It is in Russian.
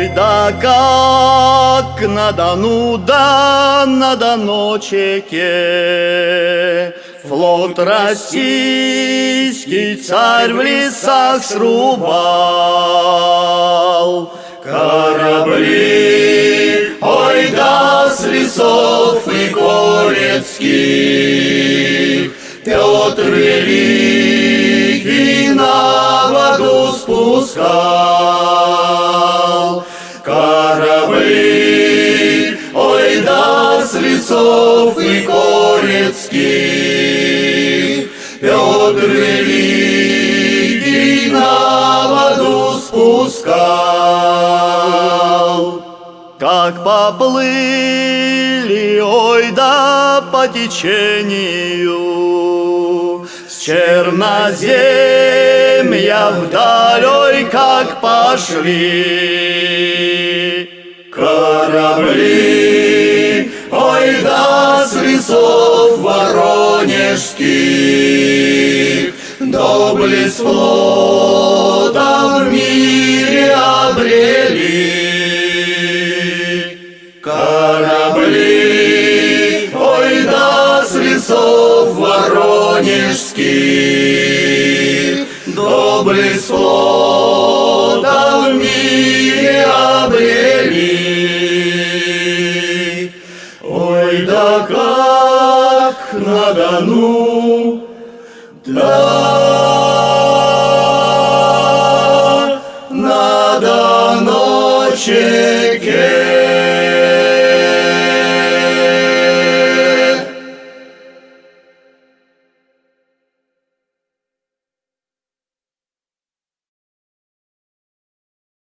Ой, да как на Дону, да на Доночеке флот российский царь в лесах срубал. Корабли, ой, да с лесов и Корецких Петр Великий на воду спускал. Корабли, ой, да с лесов и Корецких Петр Великий на воду спускал. Как поплыли, ой, да по течению с Черноземья вдаль, ой, как пошли корабли, ой, да с лесов воронежских доблесть флота в мире обрели. Корабли, ой, да с лесов воронежских доблесть флота в мире обрели. Ой, да